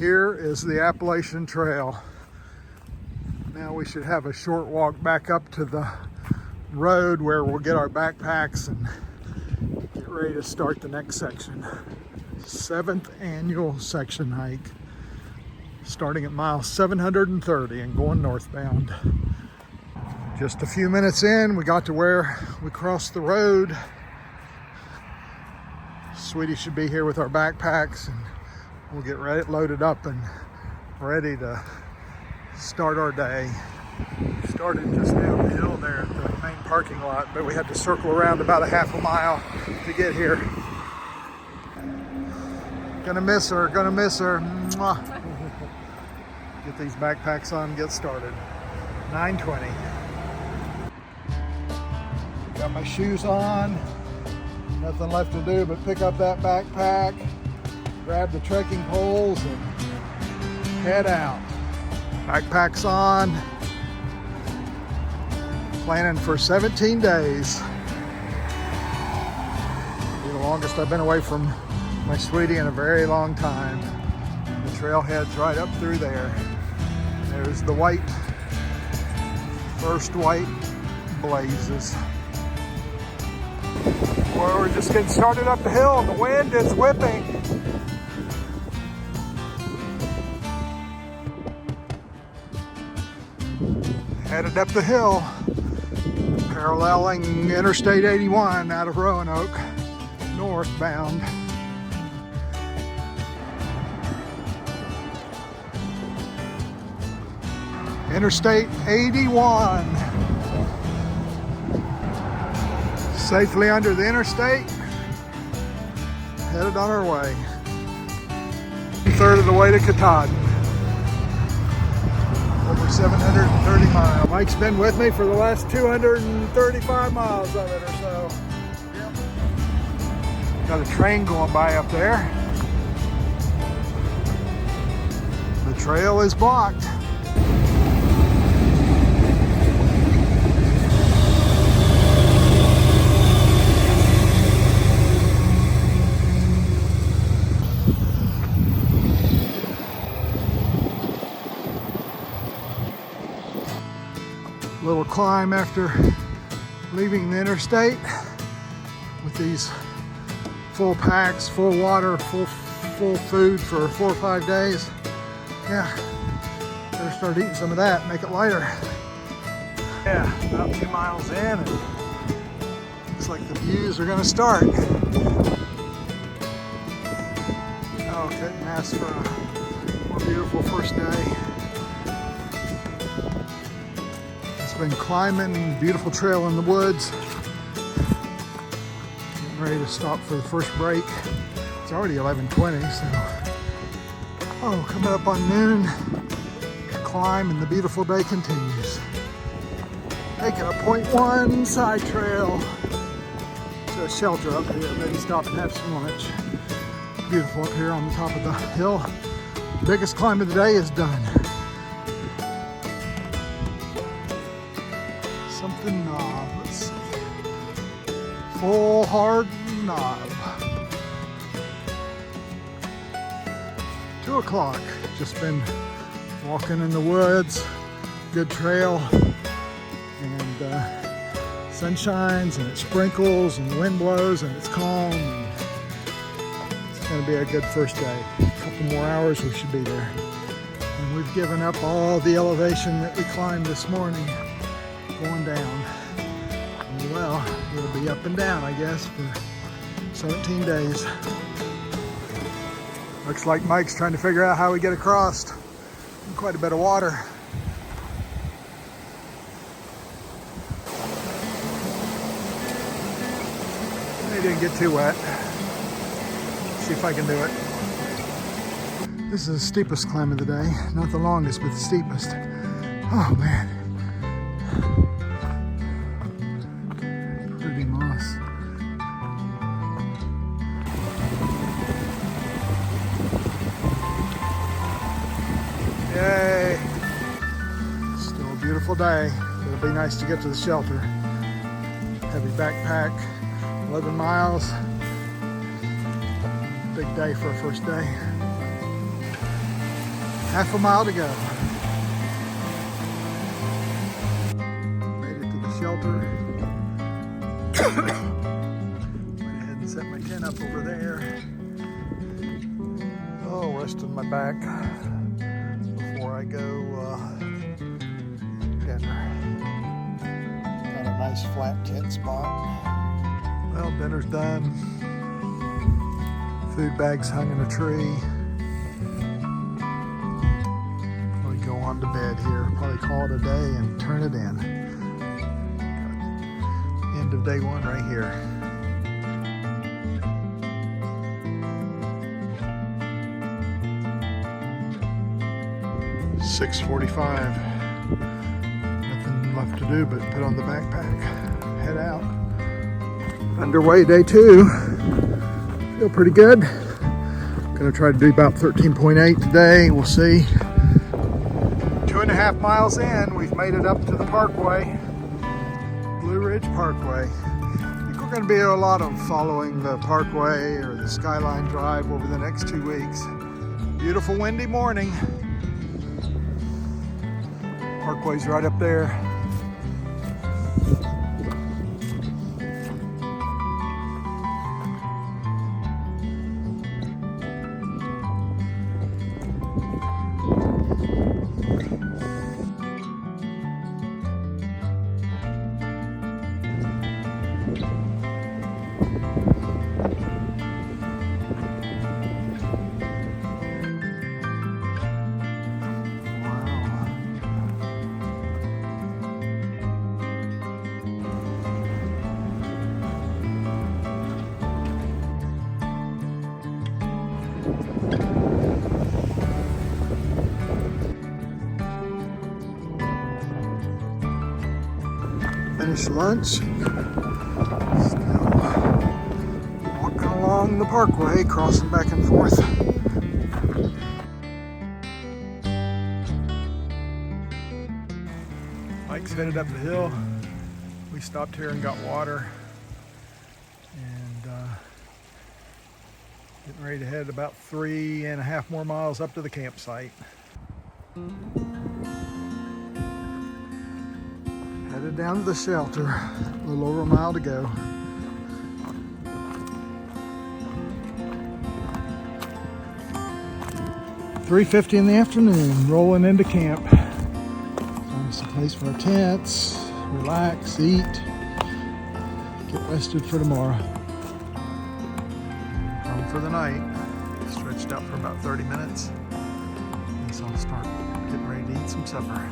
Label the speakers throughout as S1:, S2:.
S1: Here is the Appalachian Trail. Now we should have a short walk back up to the road where we'll get our backpacks and get ready to start the next section. 7th annual section hike, starting at mile 730 and going northbound. Just a few minutes in, we got to where we crossed the road. Sweetie should be here with our backpacks, and we'll get ready, loaded up and ready to start our day. We started just down the hill there at the main parking lot, but we had to circle around about a half a mile to get here. Gonna miss her, gonna miss her. Mwah. Get these backpacks on, get started. 9:20. Got my shoes on. Nothing left to do but pick up that backpack, grab the trekking poles, and head out. Backpacks on. Planning for 17 days. Be the longest I've been away from my sweetie in a very long time. The trailhead's right up through there. There's the first white blazes. Well, we're just getting started up the hill and the wind is whipping. Headed up the hill, paralleling Interstate 81 out of Roanoke, northbound. Interstate 81. Safely under the interstate, headed on our way. 1/3 of the way to Katahdin. Over 730 miles. Mike's been with me for the last 235 miles of it or so. Yep. Got a train going by up there. The trail is blocked. Little climb after leaving the interstate with these full packs, full water, full food for 4 or 5 days. Yeah, better start eating some of that, make it lighter. Yeah, about 2 miles in, and looks like the views are gonna start. Oh, couldn't ask for a more beautiful first day. Been climbing, beautiful trail in the woods. Getting ready to stop for the first break. It's already 11:20, so coming up on noon. Climb and the beautiful day continues. Taking a 0.1 side trail to a shelter up here. Maybe stop and have some lunch. Beautiful up here on the top of the hill. Biggest climb of the day is done. Something knob, let's see. Full hard knob. 2 o'clock. Just been walking in the woods. Good trail. And sun shines and it sprinkles and the wind blows and it's calm. And it's going to be a good first day. A couple more hours we should be there. And we've given up all the elevation that we climbed this morning. Going down. Well, it'll be up and down, I guess, for 17 days. Looks like Mike's trying to figure out how we get across. Quite a bit of water. They didn't get too wet. See if I can do it. This is the steepest climb of the day. Not the longest, but the steepest. Oh man. Pretty moss. Yay! Still a beautiful day. It'll be nice to get to the shelter. Heavy backpack, 11 miles. Big day for a first day. Half a mile to go. Made it to the shelter. Went ahead and set my tent up over there. Oh, resting my back before I go dinner. Got a nice flat tent spot. Well, dinner's done. Food bags hung in a tree. Probably go on to bed here. Probably call it a day and turn it in. End of day one right here. .45. Nothing left to do but put on the backpack, head out. Underway day 2. Feel pretty good. Gonna try to do about 13.8 today. We'll see. 2.5 miles in, we've made it up to the Parkway, Blue Ridge Parkway. I think we're gonna be a lot of following the Parkway or the Skyline Drive over the next 2 weeks. Beautiful windy morning. Parkway's right up there. Finished lunch. Still walking along the Parkway, crossing back and forth. Mike's headed up the hill. We stopped here and got water. And getting ready to head about 3.5 more miles up to the campsite. Headed down to the shelter, a little over a mile to go. $3:50 in the afternoon, rolling into camp. Find us a place for our tents, relax, eat, get rested for tomorrow. Home for the night, stretched out for about 30 minutes. And so I'll start getting ready to eat some supper.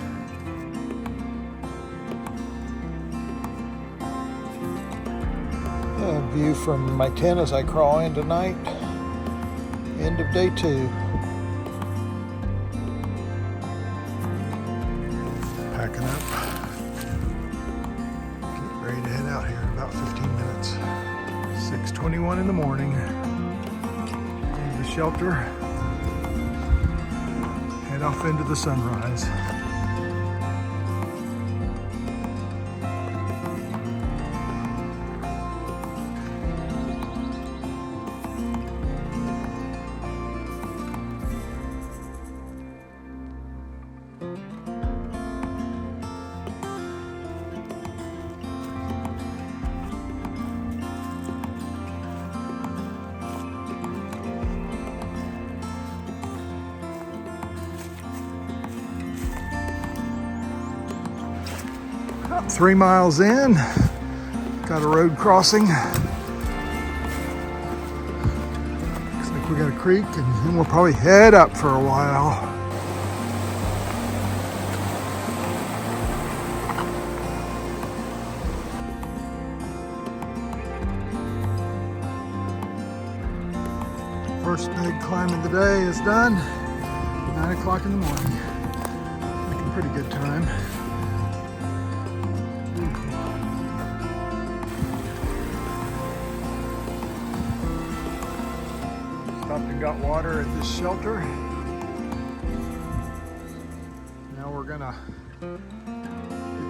S1: View from my tent as I crawl in tonight. End of day 2. Packing up. Getting ready to head out here in about 15 minutes. 6:21 in the morning. Leave the shelter. Head off into the sunrise. About 3 miles in, got a road crossing. Looks like we got a creek, and then we'll probably head up for a while. First big climb of the day is done. 9 o'clock in the morning. Making pretty good time. Stopped and got water at this shelter. Now we're gonna get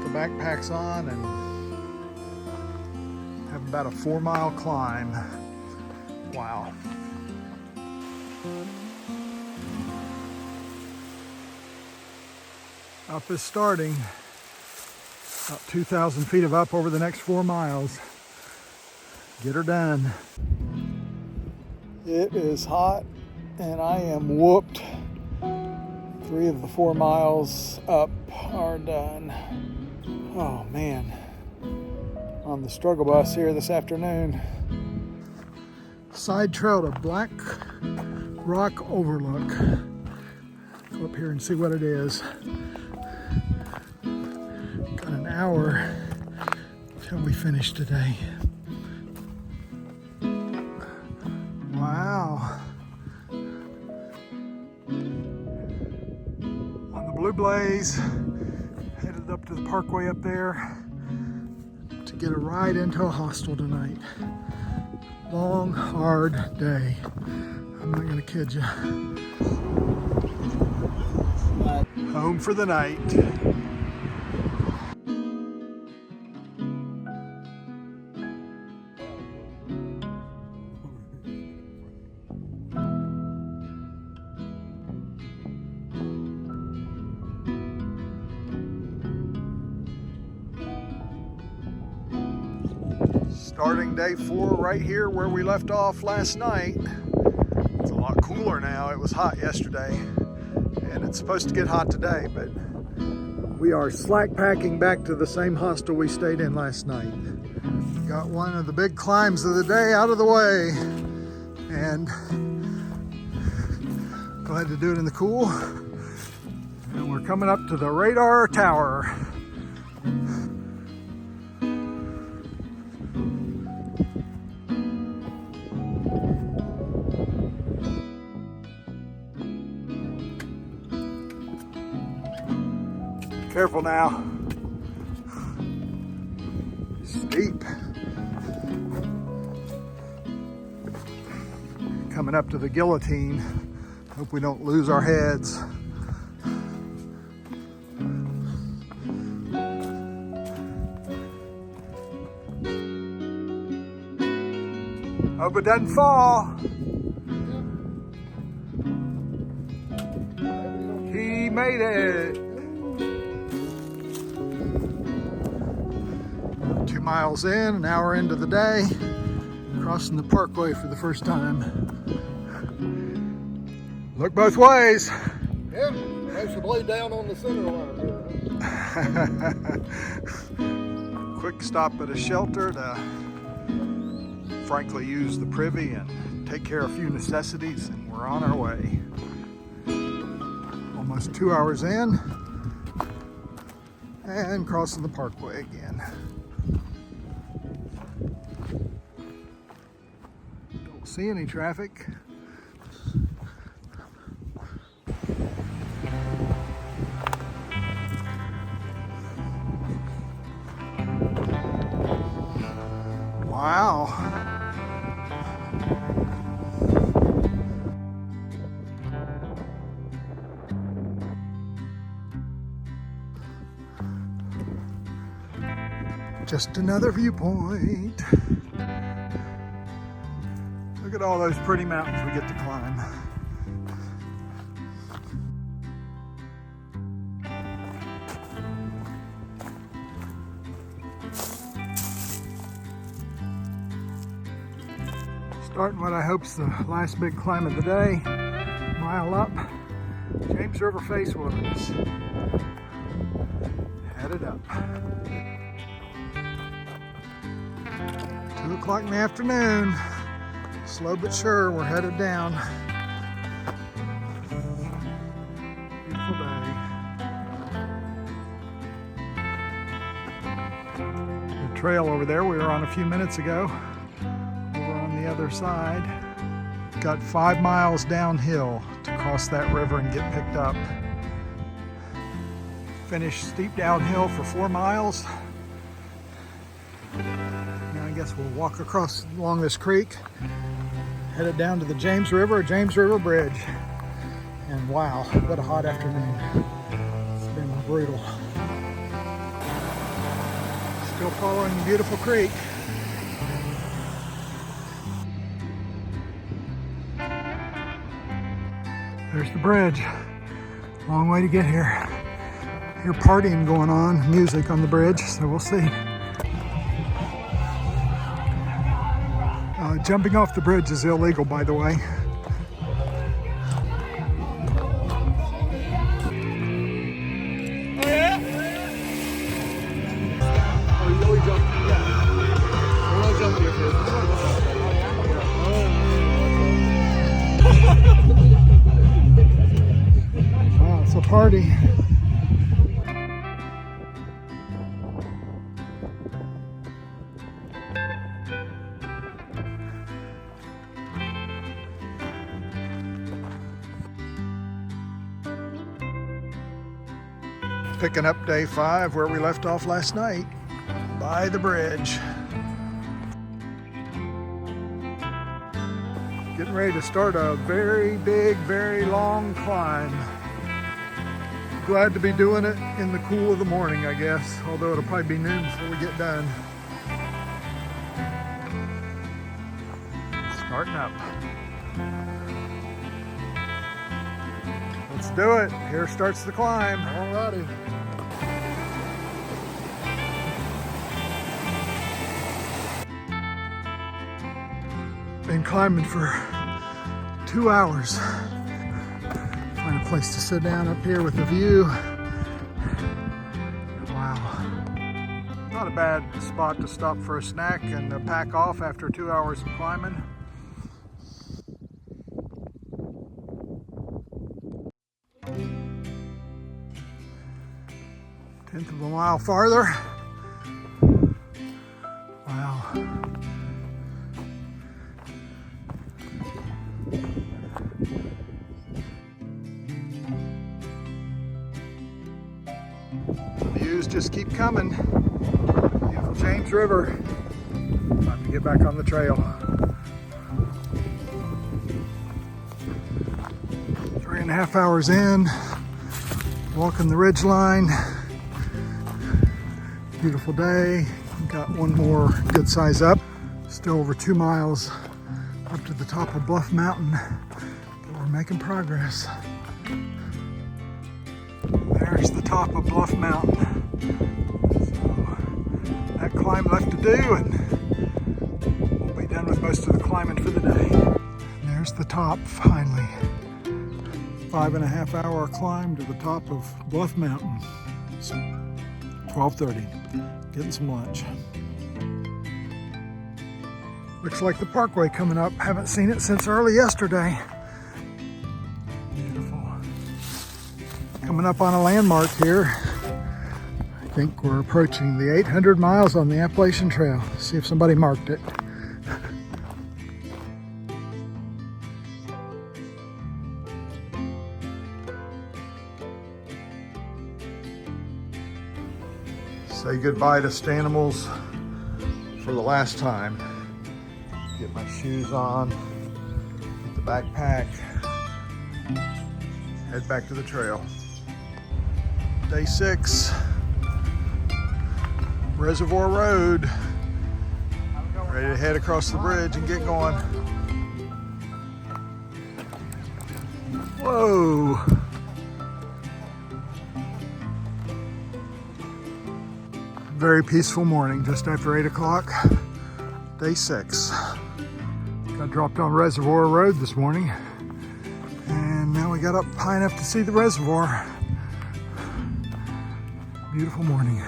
S1: the backpacks on and have about a 4-mile climb. Wow. Up is starting. About 2,000 feet of up over the next 4 miles. Get her done. It is hot and I am whooped. 3 of the 4 miles up are done. Oh man. On the struggle bus here this afternoon. Side trail to Black Rock Overlook. Go up here and see what it is. Got an hour till we finish today. Wow. On the Blue Blaze, headed up to the parkway up there to get a ride into a hostel tonight. Long, hard day. I'm not gonna kid you. Home for the night. Starting day 4 right here where we left off last night. It's a lot cooler now. It was hot yesterday and it's supposed to get hot today, but we are slack packing back to the same hostel we stayed in last night. Got one of the big climbs of the day out of the way and glad to do it in the cool. And we're coming up to the radar tower. Careful now. Steep. Coming up to the guillotine. Hope we don't lose our heads. Hope it doesn't fall. He made it. 2 miles in, an hour into the day, crossing the parkway for the first time. Look both ways.
S2: Yeah, place to blade down on the center line.
S1: Quick stop at a shelter to frankly use the privy and take care of a few necessities, and we're on our way. Almost 2 hours in and crossing the parkway again. Don't see any traffic. Wow. Just another viewpoint. Look at all those pretty mountains we get to climb. Starting what I hope's the last big climb of the day. Mile up, James River Face Wilderness. Headed up. 2 o'clock in the afternoon. Slow but sure, we're headed down. Beautiful day. The trail over there we were on a few minutes ago. The other side. Got 5 miles downhill to cross that river and get picked up. Finished steep downhill for 4 miles. Now I guess we'll walk across along this creek, headed down to the James River Bridge. And wow, what a hot afternoon. It's been brutal. Still following the beautiful creek. There's the bridge. Long way to get here. hear partying going on, music on the bridge, so we'll see. Jumping off the bridge is illegal, by the way. Wow, it's a party. Picking up day 5 where we left off last night, by the bridge. Getting ready to start a very big, very long climb. Glad to be doing it in the cool of the morning, I guess, although it'll probably be noon before we get done. Starting up. Let's do it. Here starts the climb.
S2: Alrighty.
S1: Been climbing for 2 hours. Find a place to sit down up here with a view. Wow. Not a bad spot to stop for a snack and pack off after 2 hours of climbing. Tenth of a mile farther. Wow. Views just keep coming. Beautiful James River. Time to get back on the trail. 3.5 hours in, walking the ridge line. Beautiful day. Got one more good size up. Still over 2 miles up to the top of Bluff Mountain, but we're making progress. There's the top of Bluff Mountain. So that climb left to do, and we'll be done with most of the climbing for the day. And there's the top finally. 5.5 hour climb to the top of Bluff Mountain. So 12:30, getting some lunch. Looks like the parkway coming up. Haven't seen it since early yesterday. Beautiful. Coming up on a landmark here. I think we're approaching the 800 miles on the Appalachian Trail. See if somebody marked it. Say goodbye to Stanimals for the last time. Get my shoes on, get the backpack, head back to the trail. Day 6, Reservoir Road. Ready to head across the bridge and get going. Whoa. Very peaceful morning, just after 8 o'clock, day 6. Got dropped on Reservoir Road this morning, and now we got up high enough to see the reservoir. Beautiful morning.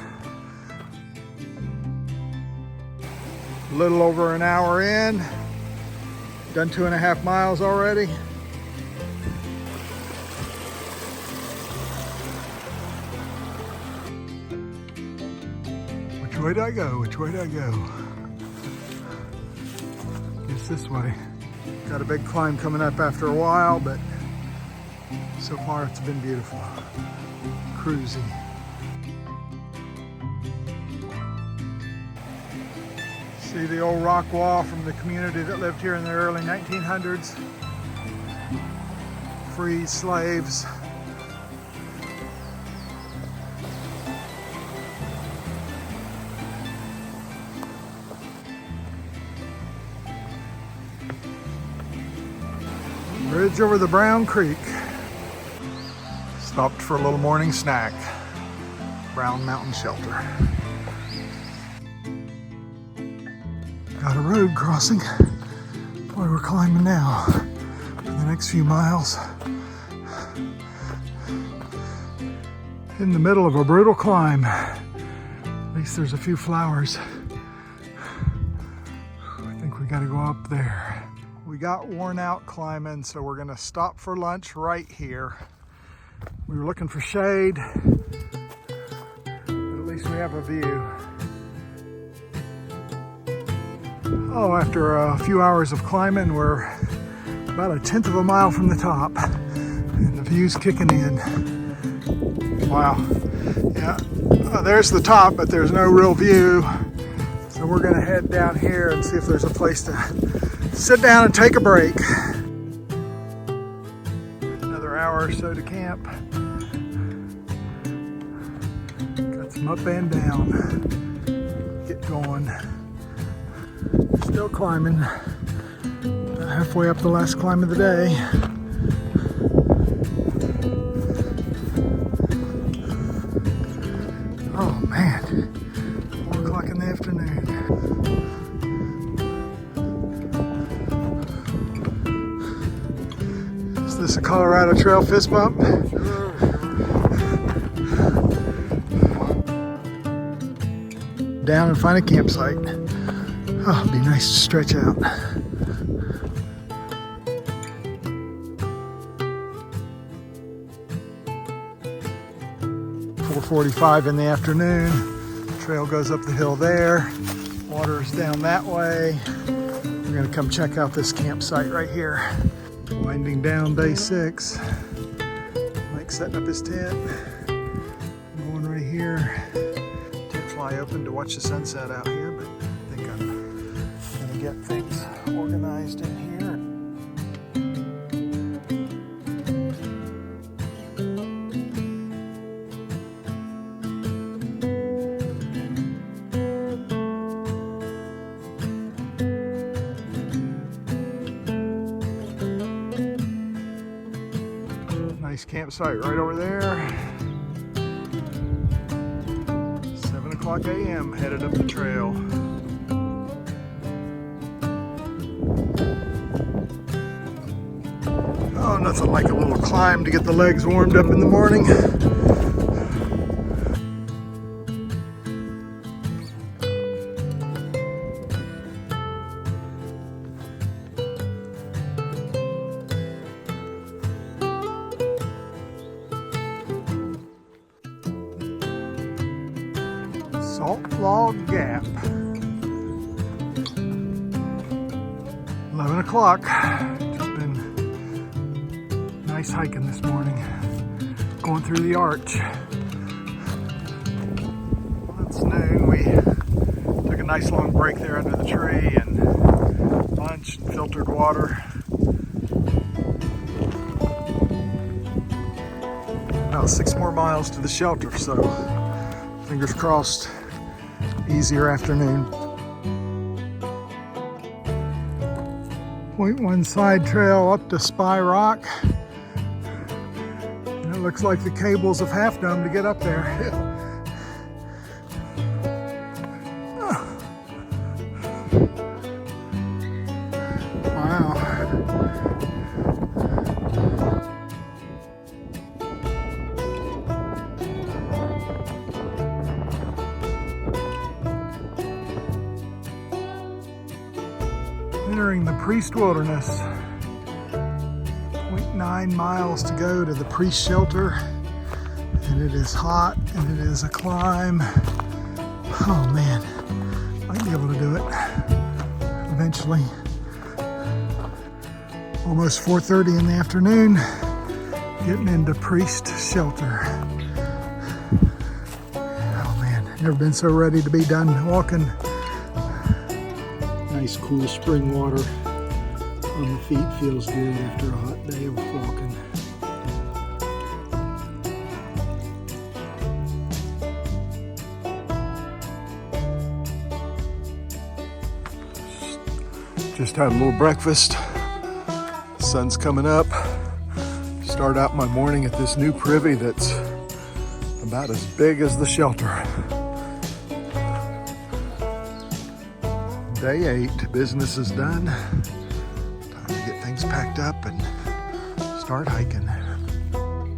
S1: A little over an hour in, done 2.5 miles already. Which way do I go? Which way do I go? It's this way. Got a big climb coming up after a while, but so far it's been beautiful. Cruising. See the old rock wall from the community that lived here in the early 1900s. Freed slaves. Bridge over the Brown Creek. Stopped for a little morning snack. Brown Mountain Shelter. Got a road crossing. Boy, we're climbing now for the next few miles. In the middle of a brutal climb. At least there's a few flowers. I think we gotta go up there. We got worn out climbing, so we're gonna stop for lunch right here. We were looking for shade, but at least we have a view. Oh, after a few hours of climbing, we're about 1/10 of a mile from the top, and the view's kicking in. Wow. Yeah, there's the top, but there's no real view. So we're gonna head down here and see if there's a place to sit down and take a break. Another hour or so to camp. Got some up and down. Get going. Still climbing. Halfway up the last climb of the day. Oh man, 4 o'clock in the afternoon. Is this a Colorado Trail fist bump? Down and find a campsite. Oh, it'd be nice to stretch out. .45 in the afternoon. Trail goes up the hill there. Water's down that way. We're gonna come check out this campsite right here. Winding down day 6. Mike's setting up his tent. I'm going right here. Tent fly open to watch the sunset out here, but I think I'm gonna get things organized in here. Nice campsite right over there. 7 o'clock a.m. headed up the trail. Oh, nothing like a little climb to get the legs warmed up in the morning. Salt Log Gap. 11 o'clock. Just been nice hiking this morning. Going through the arch. Well, it's noon. We took a nice long break there under the tree and lunched and filtered water. About 6 more miles to the shelter, so fingers crossed. Easier afternoon. .1 side trail up to Spy Rock. And it looks like the cables of Half Dome to get up there. Wow. Entering the Priest Wilderness. 0.9 miles to go to the Priest Shelter. And it is hot and it is a climb. Oh man, might be able to do it eventually. Almost 4:30 in the afternoon, getting into Priest Shelter. Oh man, never been so ready to be done walking. Nice cool spring water on the feet, feels good after a hot day of walking. Just had a little breakfast. Sun's coming up. Start out my morning at this new privy that's About as big as the shelter. Day 8, business is done. Time to get things packed up and start hiking.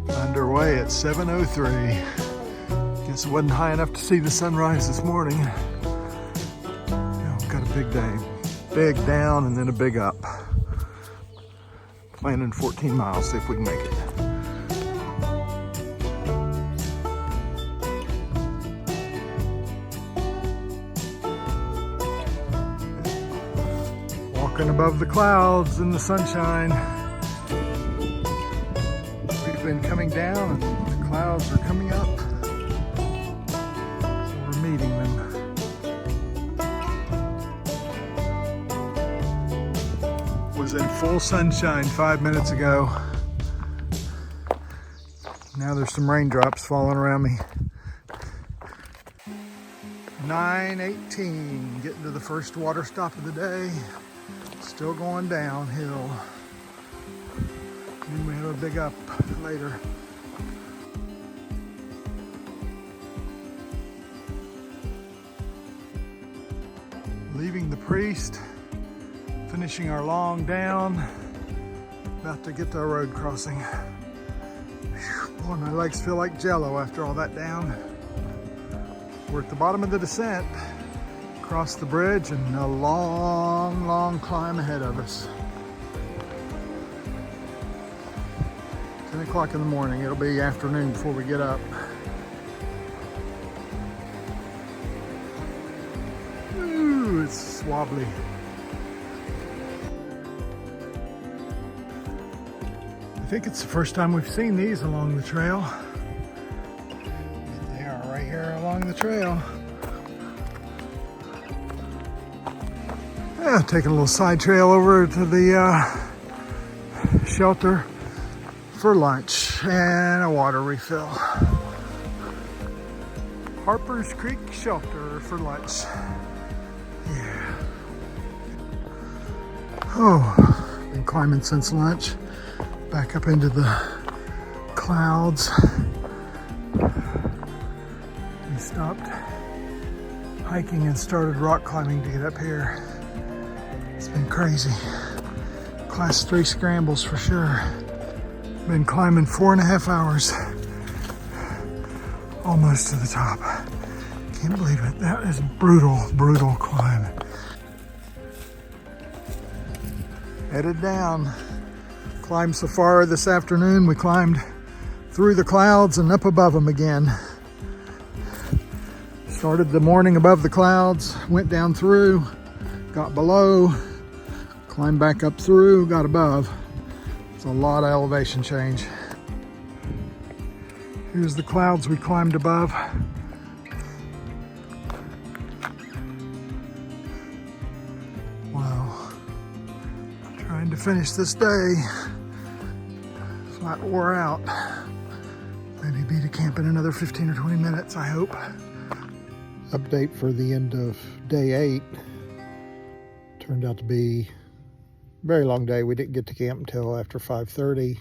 S1: Underway at 7:03. Guess it wasn't high enough to see the sunrise this morning. Yeah, we've got a big day. Big down and then a big up. Planning 14 miles, see if we can make it. Walking above the clouds in the sunshine. We've been coming down and the clouds are coming up. So we're meeting them. Was in full sunshine 5 minutes ago. Now there's some raindrops falling around me. 9:18, getting to the first water stop of the day. Still going downhill. Then we have a big up later. Leaving the priest, finishing our long down, about to get to our road crossing. Whew, boy, my legs feel like jello after all that down. We're at the bottom of the descent. Across the bridge and a long, long climb ahead of us. 10 o'clock in the morning. It'll be afternoon before we get up. Ooh, it's wobbly. I think it's the first time we've seen these along the trail. They are right here along the trail. Yeah, taking a little side trail over to the shelter for lunch and a water refill. Harper's Creek Shelter for lunch. Yeah. Oh, been climbing since lunch. Back up into the clouds. We stopped hiking and started rock climbing to get up here. It's been crazy. Class 3 scrambles for sure. Been climbing 4.5 hours. Almost to the top. Can't believe it. That is a brutal, brutal climb. Headed down. Climbed so far this afternoon. We climbed through the clouds and up above them again. Started the morning above the clouds, went down through, got below, climbed back up through, got above. It's a lot of elevation change. Here's the clouds we climbed above. Wow. Trying to finish this day. Flat wore out. Maybe be to camp in another 15 or 20 minutes, I hope. Update for the end of day 8. Turned out to be a very long day. We didn't get to camp until after 5:30.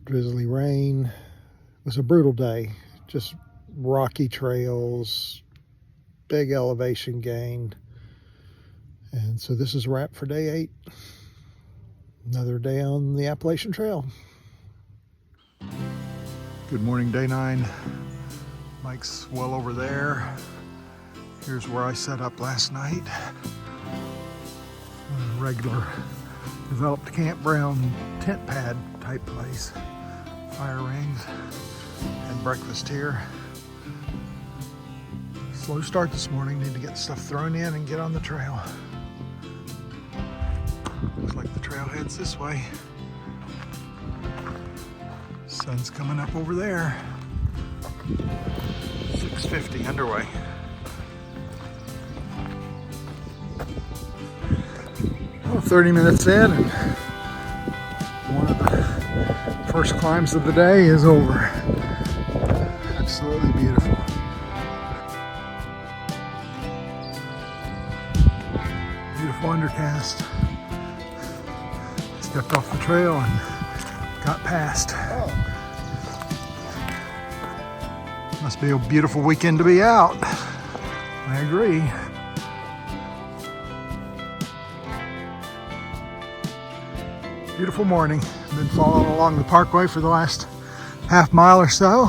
S1: Drizzly rain. It was a brutal day. Just rocky trails, big elevation gain. And so this is a wrap for day 8. Another day on the Appalachian Trail. Good morning, day 9. Mike's well over there. Here's where I set up last night. A regular developed campground tent pad type place. Fire rings and breakfast here. Slow start this morning. Need to get stuff thrown in and get on the trail. Looks like the trail heads this way. Sun's coming up over there. 6:50 underway. Well, 30 minutes in and one of the first climbs of the day is over. Absolutely beautiful. Beautiful undercast. Stepped off the trail and got past. Must be a beautiful weekend to be out. I agree. Beautiful morning. I've been following along the parkway for the last half mile or so.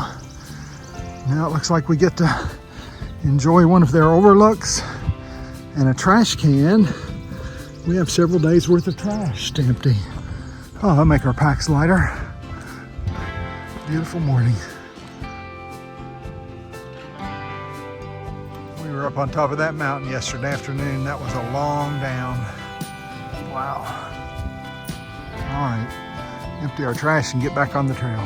S1: Now it looks like we get to enjoy one of their overlooks and a trash can. We have several days worth of trash to empty. Oh, that'll make our packs lighter. Beautiful morning. We were up on top of that mountain yesterday afternoon. That was a long down. Wow. All right, empty our trash and get back on the trail.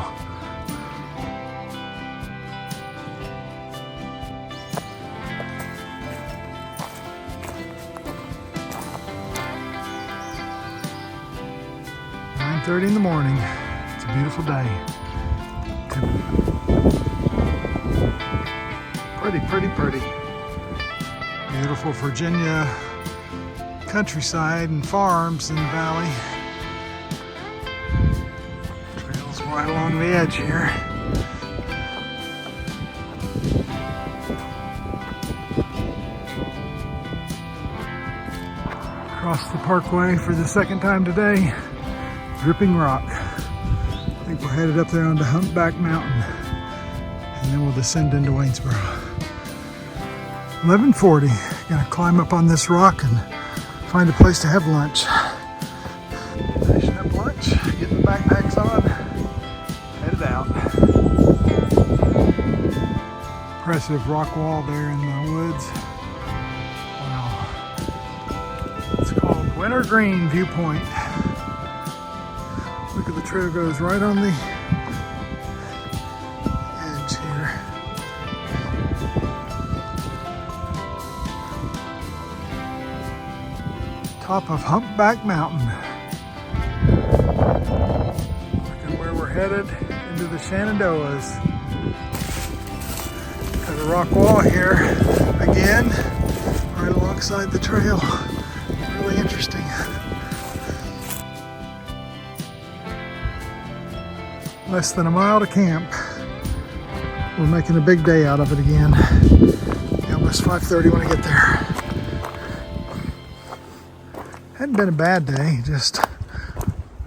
S1: .30 in the morning. It's a beautiful day. Pretty, pretty, pretty. Beautiful Virginia countryside and farms in the valley. Trails right along the edge here. Across the parkway for the second time today. Dripping rock. I think we're headed up there onto Humpback Mountain, and then we'll descend into Waynesboro. 11:40. Gonna climb up on this rock and find a place to have lunch. Finishing up lunch, getting the backpacks on, headed out. Impressive rock wall there in the woods. Wow. It's called Wintergreen Viewpoint. Look at the trail goes right on the edge here. Top of Humpback Mountain. Look at where we're headed, into the Shenandoahs. Got a rock wall here again, right alongside the trail. Really interesting. Less than a mile to camp. We're making a big day out of it again. Almost 5:30 when I get there. Hadn't been a bad day, just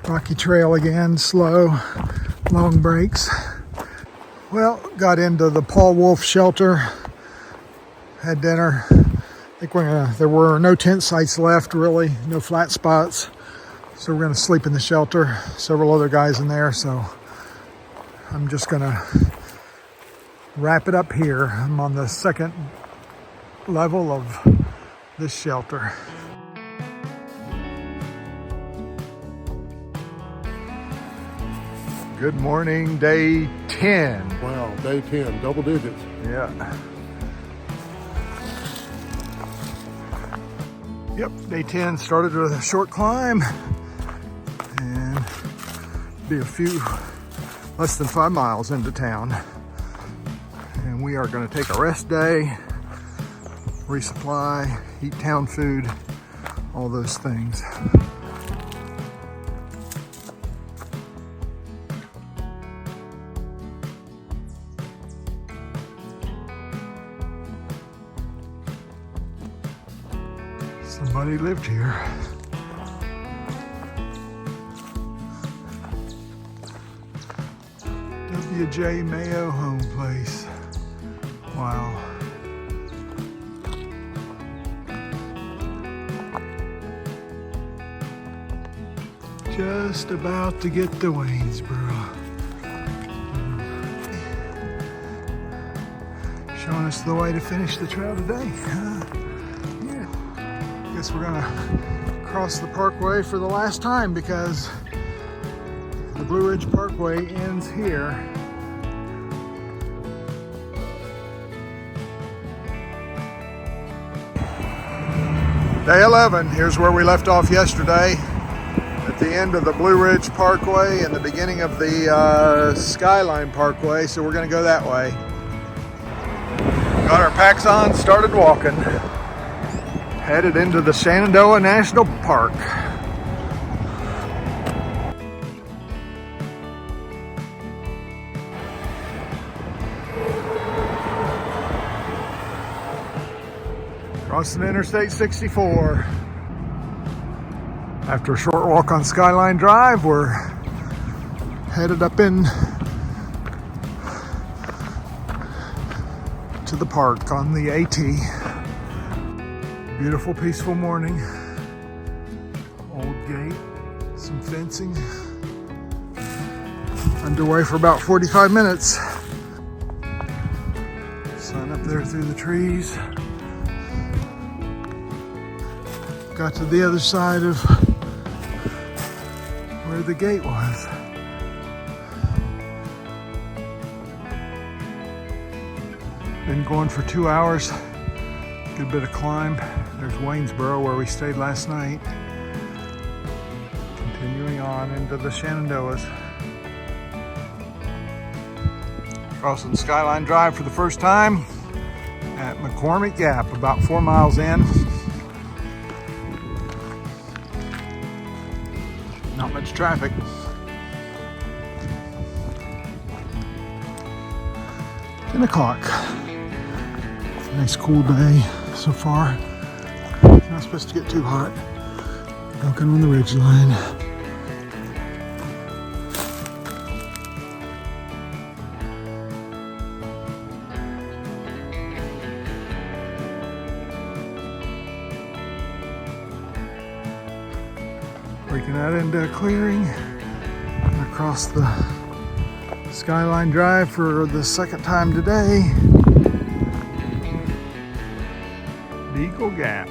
S1: rocky trail again, slow, long breaks. Well, got into the Paul Wolf shelter, had dinner. I think there were no tent sites left really, no flat spots. So we're gonna sleep in the shelter. Several other guys in there, so I'm just gonna wrap it up here. I'm on the second level of this shelter. Good morning, day 10.
S2: Wow, day 10, double digits.
S1: Yeah. Yep, day 10 started with a short climb and be a few less than 5 miles into town, and we are going to take a rest day, resupply, eat town food, all those things. Somebody lived here. W.J. Mayo home place. Wow. Just about to get to Waynesboro. Showing us the way to finish the trail today. Yeah. Guess we're gonna cross the parkway for the last time because the Blue Ridge Parkway ends here. Day 11, here's where we left off yesterday, at the end of the Blue Ridge Parkway and the beginning of the Skyline Parkway, so we're gonna go that way. Got our packs on, started walking, headed into the Shenandoah National Park. Crossing Interstate 64. After a short walk on Skyline Drive, we're headed up in to the park on the AT. Beautiful, peaceful morning. Old gate, some fencing. Underway for about 45 minutes. Sun up there through the trees. Got to the other side of where the gate was. Been going for 2 hours. Good bit of climb. There's Waynesboro where we stayed last night. Continuing on into the Shenandoahs. Crossing Skyline Drive for the first time at McCormick Gap, about 4 miles in. Not much traffic. Ten o'clock. It's a nice cool day so far. It's not supposed to get too hot. Walking on the ridge line. Breaking out into a clearing and across the Skyline Drive for the second time today. Eagle Gap.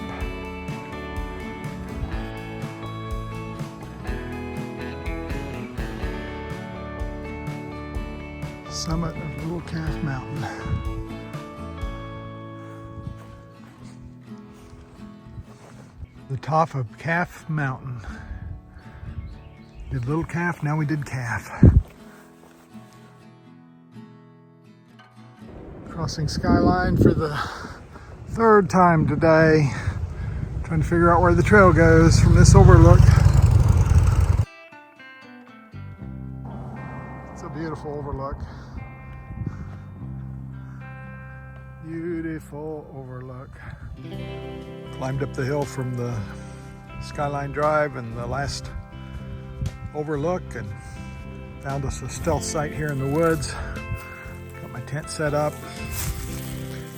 S1: Summit of Little Calf Mountain. The top of Calf Mountain. Did Little Calf, now we did Calf. Crossing Skyline for the third time today. Trying to figure out where the trail goes from this overlook. It's a beautiful overlook. Beautiful overlook. Climbed up the hill from the Skyline Drive and the last overlook and found us a stealth site here in the woods. Got my tent set up,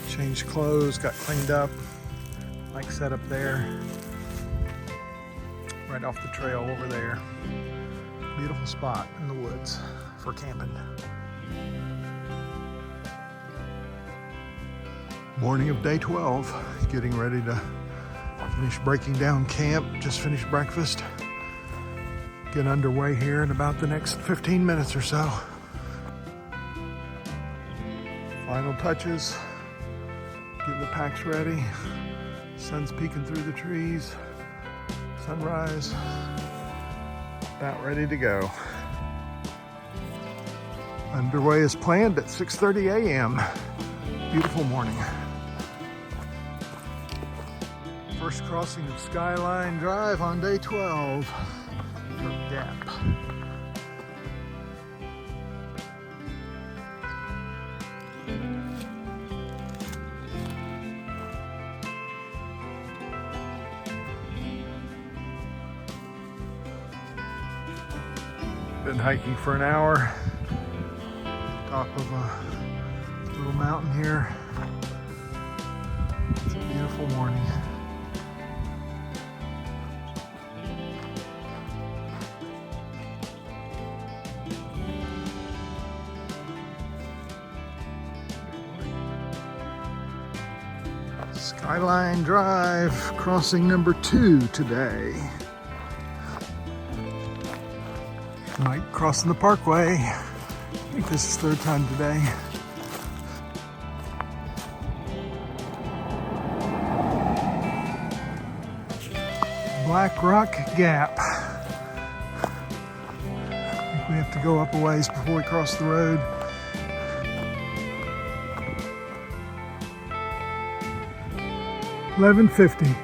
S1: changed clothes, got cleaned up, mic set up there, right off the trail over there. Beautiful spot in the woods for camping. Morning of day 12, getting ready to finish breaking down camp, just finished breakfast. Get underway here in about the next 15 minutes or so. Final touches, getting the packs ready. Sun's peeking through the trees. Sunrise, about ready to go. Underway as planned at 6:30 a.m. Beautiful morning. First crossing of Skyline Drive on day 12. Gap. Been hiking for an hour. Top of a little mountain here. It's a beautiful morning. Skyline Drive, crossing number 2 today. Mike crossing the parkway. I think this is third time today. Black Rock Gap. I think we have to go up a ways before we cross the road. $11.50.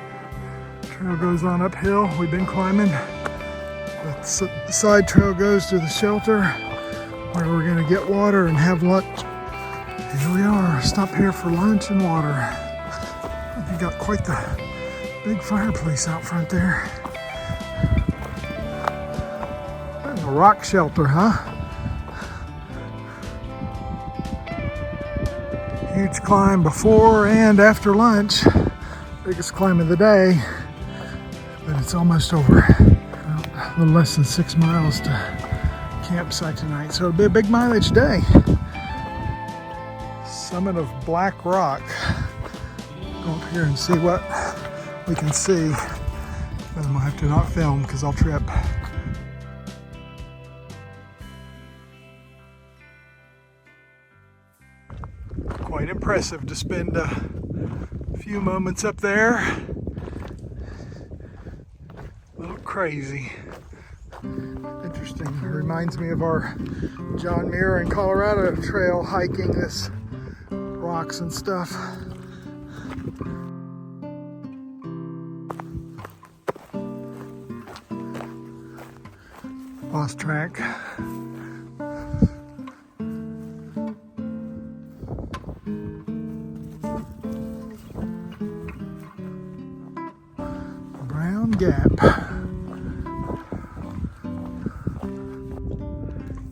S1: Trail goes on uphill. We've been climbing. The side trail goes to the shelter where we're gonna get water and have lunch. Here we are. Stop here for lunch and water. You got quite the big fireplace out front there. And a rock shelter, huh? Huge climb before and after lunch. Biggest climb of the day, but it's almost over. A little less than 6 miles to campsite tonight, so it'll be a big mileage day. Summit of Black Rock. Go up here and see what we can see. But I'm gonna have to not film because I'll trip. Quite impressive to spend a few moments up there. A little crazy. Interesting. It reminds me of our John Muir and Colorado Trail hiking this rocks and stuff. Lost track. Brown Gap.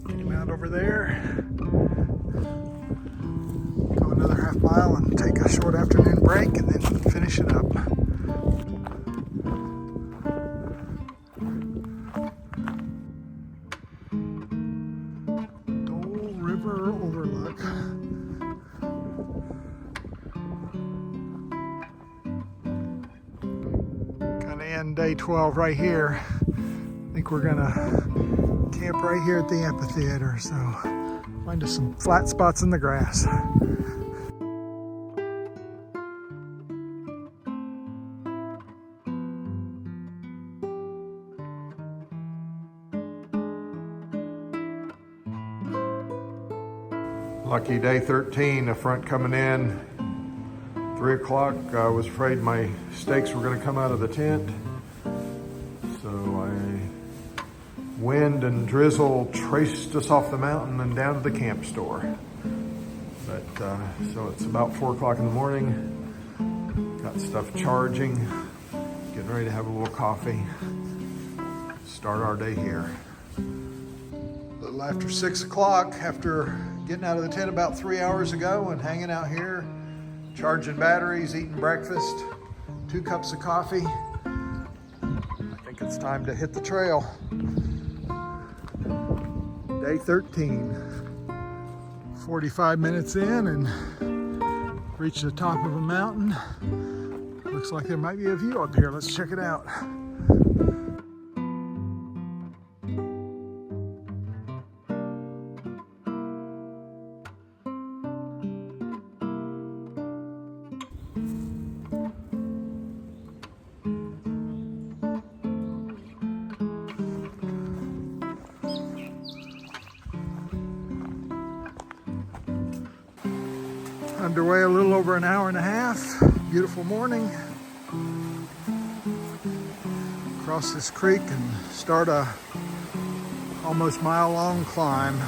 S1: Get him out over there. Go another half mile and take a short afternoon break and then finish it up. Day 12 right here. I think we're gonna camp right here at the amphitheater, so find us some flat spots in the grass.
S2: Lucky day 13, the front coming in. 3 o'clock, I was afraid my steaks were gonna come out of the tent. So wind and drizzle traced us off the mountain and down to the camp store. But so it's about 4 o'clock in the morning. Got stuff charging, getting ready to have a little coffee. Start our day here. A little after 6 o'clock, after getting out of the tent about 3 hours ago and hanging out here, charging batteries, eating breakfast, 2 cups of coffee. It's time to hit the trail. Day 13. 45 minutes in and reached the top of a mountain. Looks like there might be a view up here. Let's check it out. Underway a little over an hour and a half. Beautiful morning. Cross this creek and start a almost mile-long climb.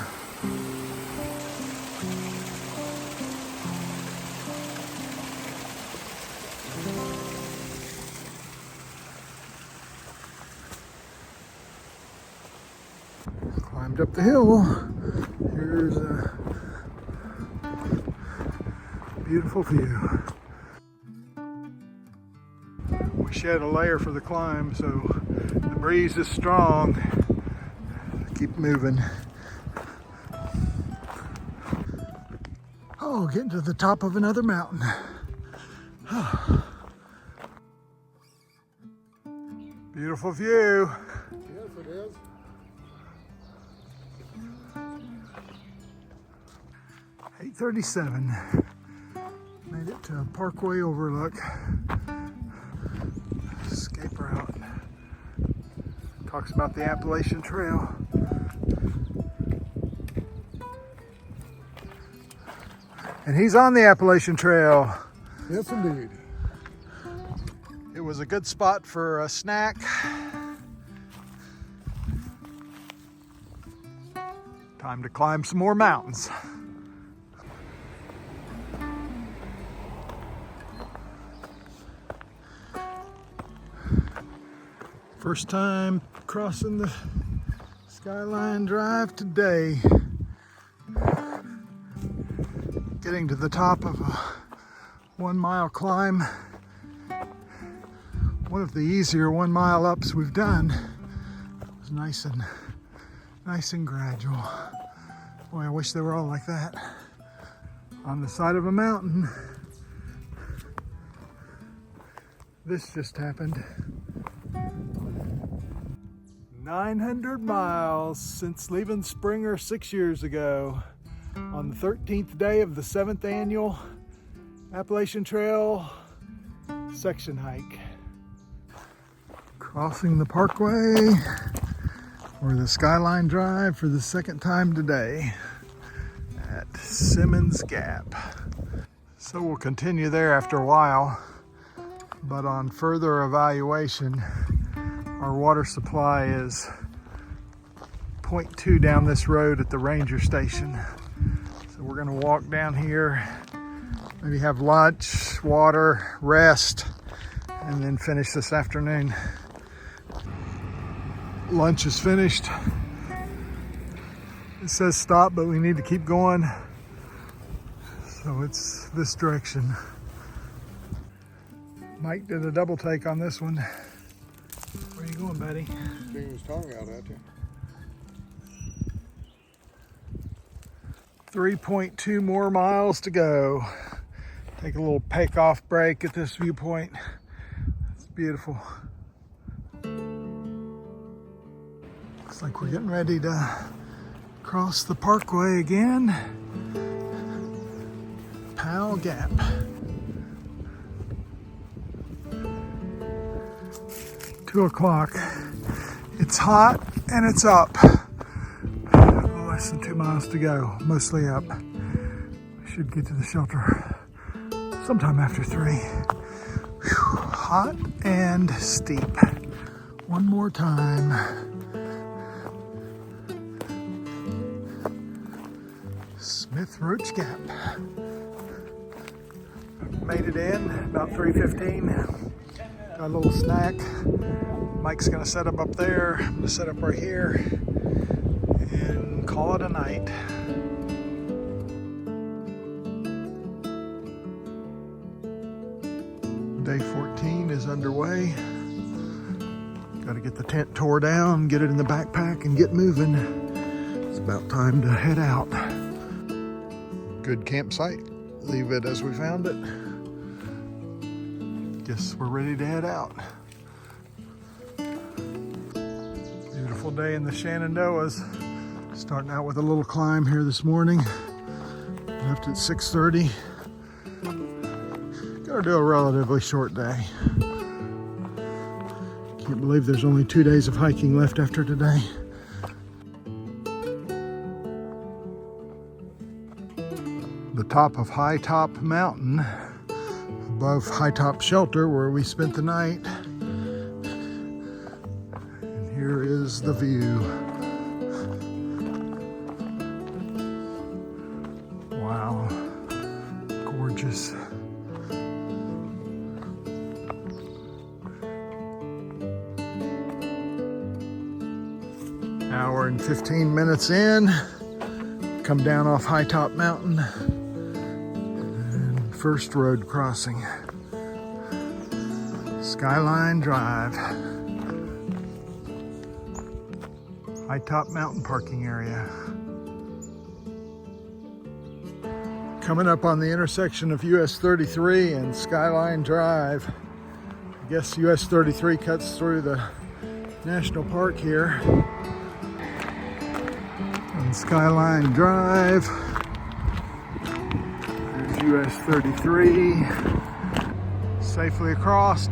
S2: Climbed up the hill. Here's a beautiful view. We shed a layer for the climb, so the breeze is strong. Keep moving. Oh, getting to the top of another mountain. Beautiful view. Yes, it is.
S1: .37. Made it to Parkway Overlook. Escape route. Talks about the Appalachian Trail. And he's on the Appalachian Trail.
S2: Yes, indeed.
S1: It was a good spot for a snack. Time to climb some more mountains. First time crossing the Skyline Drive today. Getting to the top of a 1 mile climb. One of the easier 1 mile ups we've done. It was nice and gradual. Boy, I wish they were all like that. On the side of a mountain. This just happened. 900 miles since leaving Springer 6 years ago on the 13th day of the 7th annual Appalachian Trail section hike. Crossing the parkway or the Skyline Drive for the second time today at Simmons Gap. So we'll continue there after a while, but on further evaluation, our water supply is 0.2 down this road at the ranger station. So we're gonna walk down here, maybe have lunch, water, rest, and then finish this afternoon. Lunch is finished. It says stop, but we need to keep going. So it's this direction. Mike did a double take on this one. Where are you going, buddy?
S2: Sticking his tongue out at you.
S1: 3.2 more miles to go. Take a little off break at this viewpoint. It's beautiful. Looks like we're getting ready to cross the parkway again. Powell Gap. Two o'clock. It's hot and it's up. Less than 2 miles to go, mostly up. We should get to the shelter sometime after 3. Whew, hot and steep. One more time. Smith Roach Gap. Made it in about 3:15. Got a little snack. Mike's gonna set up there. I'm gonna set up right here and call it a night. Day 14 is underway. Got to get the tent tore down, get it in the backpack, and get moving. It's about time to head out. Good campsite. Leave it as we found it. Guess we're ready to head out. Beautiful day in the Shenandoahs. Starting out with a little climb here this morning. Left at 6:30. Gotta do a relatively short day. Can't believe there's only 2 days of hiking left after today. The top of High Top Mountain, above High Top Shelter where we spent the night. And here is the view. Wow, gorgeous. Hour and 15 minutes in, come down off High Top Mountain, and first road crossing, Skyline Drive, High Top Mountain parking area. Coming up on the intersection of US 33 and Skyline Drive. I guess US 33 cuts through the National Park here. And Skyline Drive. There's US 33. Safely across.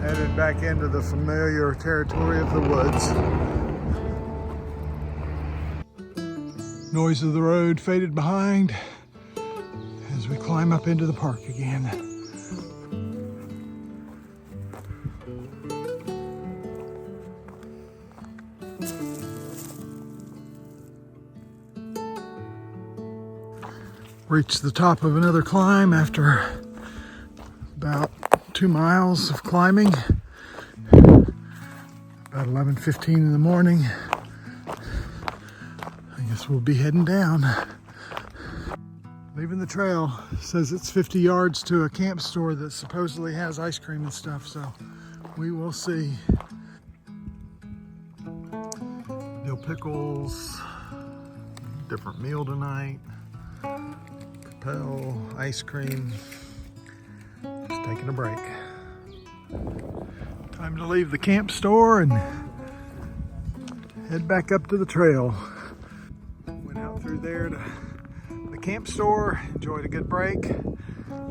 S1: Headed back into the familiar territory of the woods. Noise of the road faded behind as we climb up into the park again. Reached the top of another climb after about 2 miles of climbing. About 11:15 in the morning. I guess we'll be heading down. Leaving the trail. Says it's 50 yards to a camp store that supposedly has ice cream and stuff, so we will see. Dill pickles, different meal tonight. Capel, ice cream. Just taking a break. Time to leave the camp store and head back up to the trail. Went out through there to the camp store, enjoyed a good break.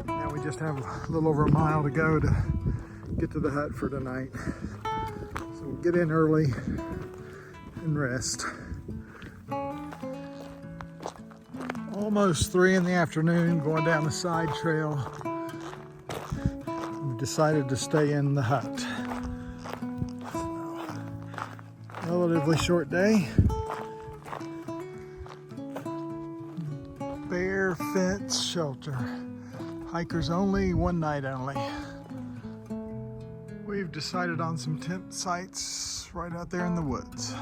S1: Now we just have a little over a mile to go to get to the hut for tonight. So we'll get in early and rest. Almost 3 in the afternoon, going down the side trail. We decided to stay in the hut. Relatively short day. Bare fence shelter. Hikers only, one night only. We've decided on some tent sites right out there in the woods.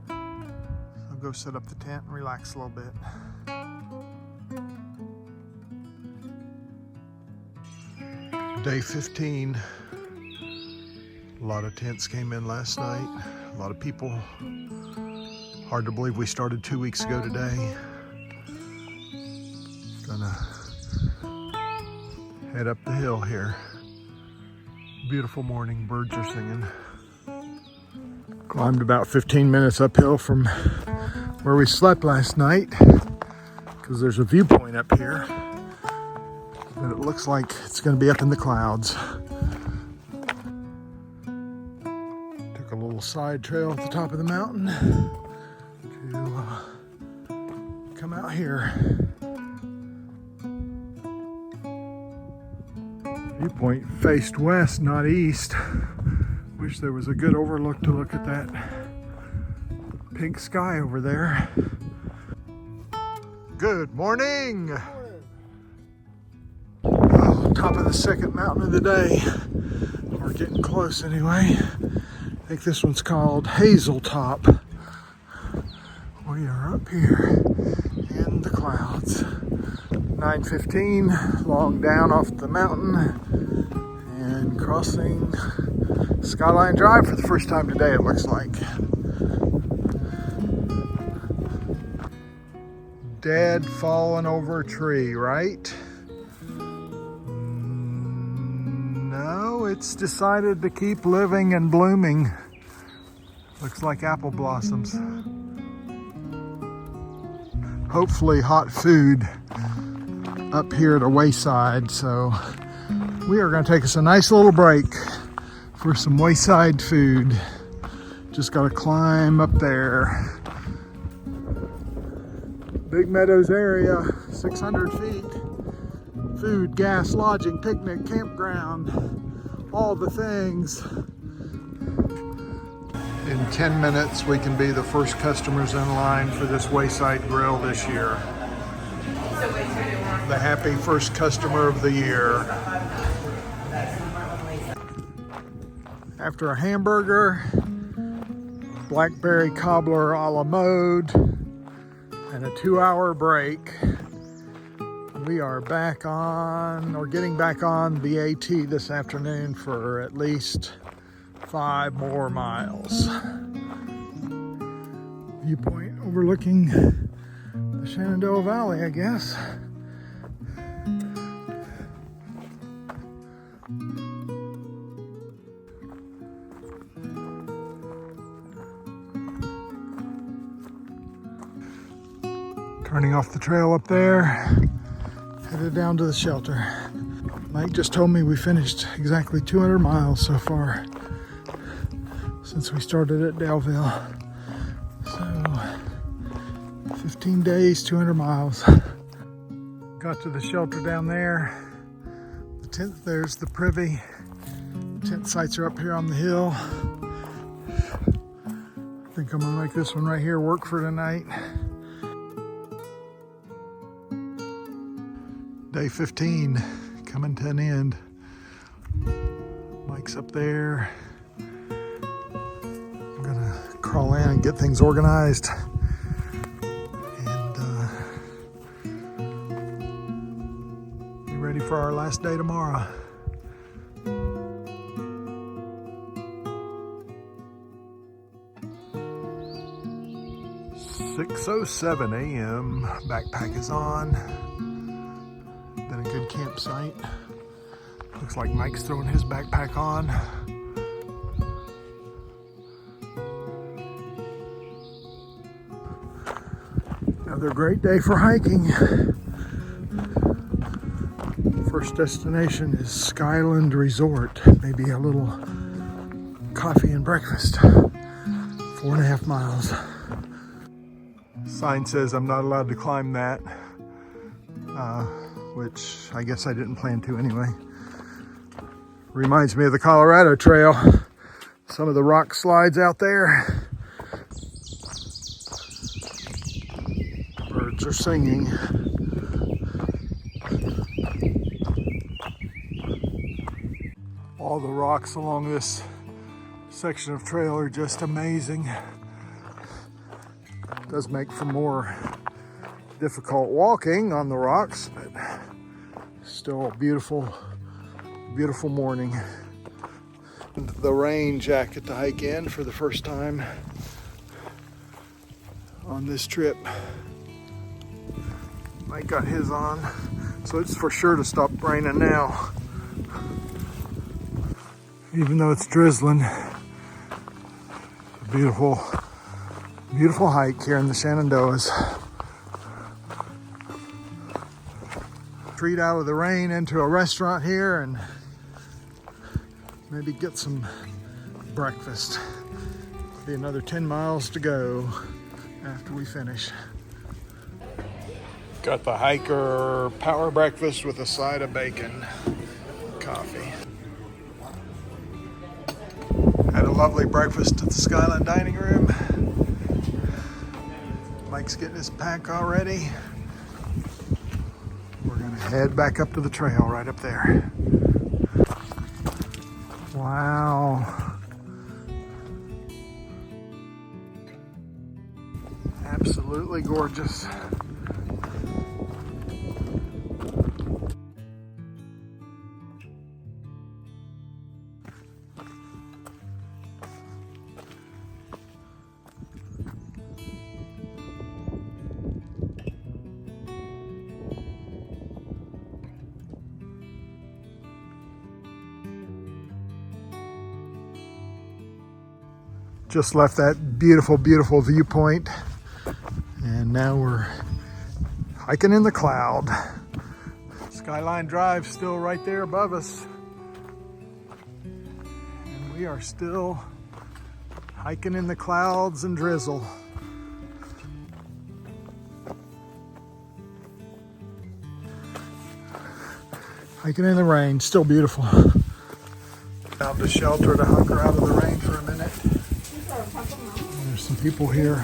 S1: I'll go set up the tent and relax a little bit. Day 15. A lot of tents came in last night. A lot of people. Hard to believe we started 2 weeks ago today. Gonna head up the hill here. Beautiful morning, birds are singing. Climbed about 15 minutes uphill from where we slept last night because there's a viewpoint up here, but it looks like it's going to be up in the clouds. Took a little side trail at the top of the mountain to come out here. Viewpoint faced west, not east. Wish there was a good overlook to look at that pink sky over there. Good morning! Oh, top of the second mountain of the day. We're getting close anyway. I think this one's called Hazeltop. We are up here in the clouds. 9:15, long down off the mountain and crossing Skyline Drive for the first time today, it looks like. Dead, fallen over a tree, right? No, it's decided to keep living and blooming. Looks like apple blossoms. Hopefully hot food up here at a wayside, so we are going to take us a nice little break for some wayside food. Just got to climb up there. Big Meadows area, 600 feet. Food, gas, lodging, picnic, campground, all the things. In 10 minutes, we can be the first customers in line for this Wayside Grill this year. The happy first customer of the year. After a hamburger, blackberry cobbler a la mode, and a 2-hour break, we are back on, or getting back on the AT this afternoon for at least 5 more miles. Viewpoint overlooking the Shenandoah Valley, I guess. Turning off the trail up there, headed down to the shelter. Mike just told me we finished exactly 200 miles so far since we started at Daleville. So 15 days, 200 miles. Got to the shelter down there. The tent, there's the privy. Tent sites are up here on the hill. I think I'm gonna make this one right here work for tonight. Day 15 coming to an end. Mike's up there. I'm gonna crawl in and get things organized. And be ready for our last day tomorrow. 6:07 a.m. Backpack is on. Been a good campsite. Looks like Mike's throwing his backpack on. Another great day for hiking. First destination is Skyland Resort. Maybe a little coffee and breakfast. 4.5 miles. Sign says I'm not allowed to climb that, which I guess I didn't plan to anyway. Reminds me of the Colorado Trail. Some of the rock slides out there. Birds are singing. All the rocks along this section of trail are just amazing. Does make for more difficult walking on the rocks, but still a beautiful, beautiful morning. The rain jacket to hike in for the first time on this trip. Mike got his on, so it's for sure to stop raining now. Even though it's drizzling, beautiful, beautiful hike here in the Shenandoahs. Retreat out of the rain into a restaurant here and maybe get some breakfast. Be another 10 miles to go after we finish. Got the hiker power breakfast with a side of bacon, coffee. Had a lovely breakfast at the Skyland dining room. Mike's getting his pack all ready. We're gonna head back up to the trail right up there. Wow. Absolutely gorgeous. Just left that beautiful, beautiful viewpoint, and now we're hiking in the cloud. Skyline Drive still right there above us, and we are still hiking in the clouds and drizzle. Hiking in the rain, still beautiful. Found a shelter to hunker out of the rain for a minute. There's some people here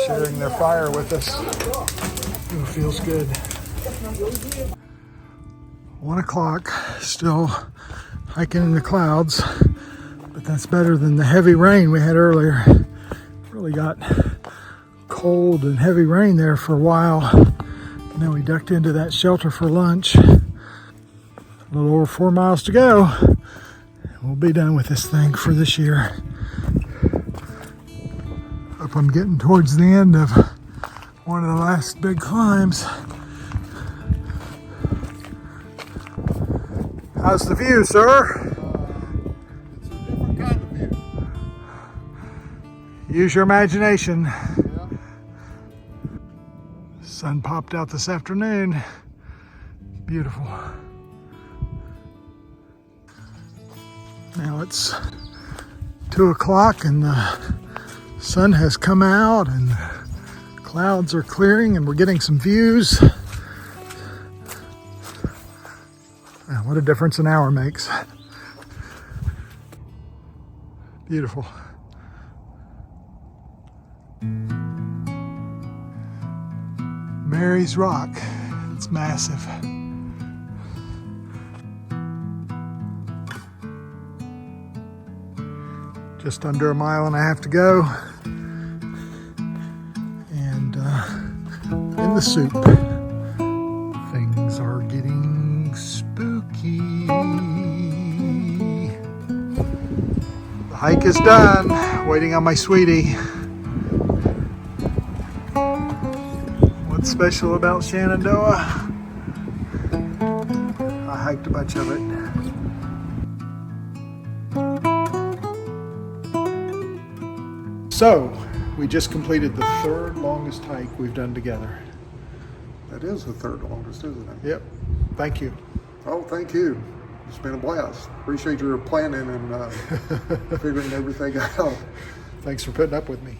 S1: sharing their fire with us. It feels good. 1 o'clock, still hiking in the clouds, but that's better than the heavy rain we had earlier. Really got cold and heavy rain there for a while. And then we ducked into that shelter for lunch. A little over 4 miles to go. We'll be done with this thing for this year. Hope I'm getting towards the end of one of the last big climbs. How's the view, sir?
S2: It's a different kind of view.
S1: Use your imagination.
S2: Yeah.
S1: Sun popped out this afternoon. Beautiful. Now it's 2 o'clock and the sun has come out and clouds are clearing and we're getting some views. Man, what a difference an hour makes. Beautiful. Mary's Rock. It's massive. Just under a mile and a half to go. And in the soup, things are getting spooky. The hike is done. Waiting on my sweetie. What's special about Shenandoah? I hiked a bunch of it. So, we just completed the third longest hike we've done together.
S3: That is the third longest, isn't it?
S1: Yep. Thank you.
S3: Oh, thank you. It's been a blast. Appreciate your planning and figuring everything out.
S1: Thanks for putting up with me.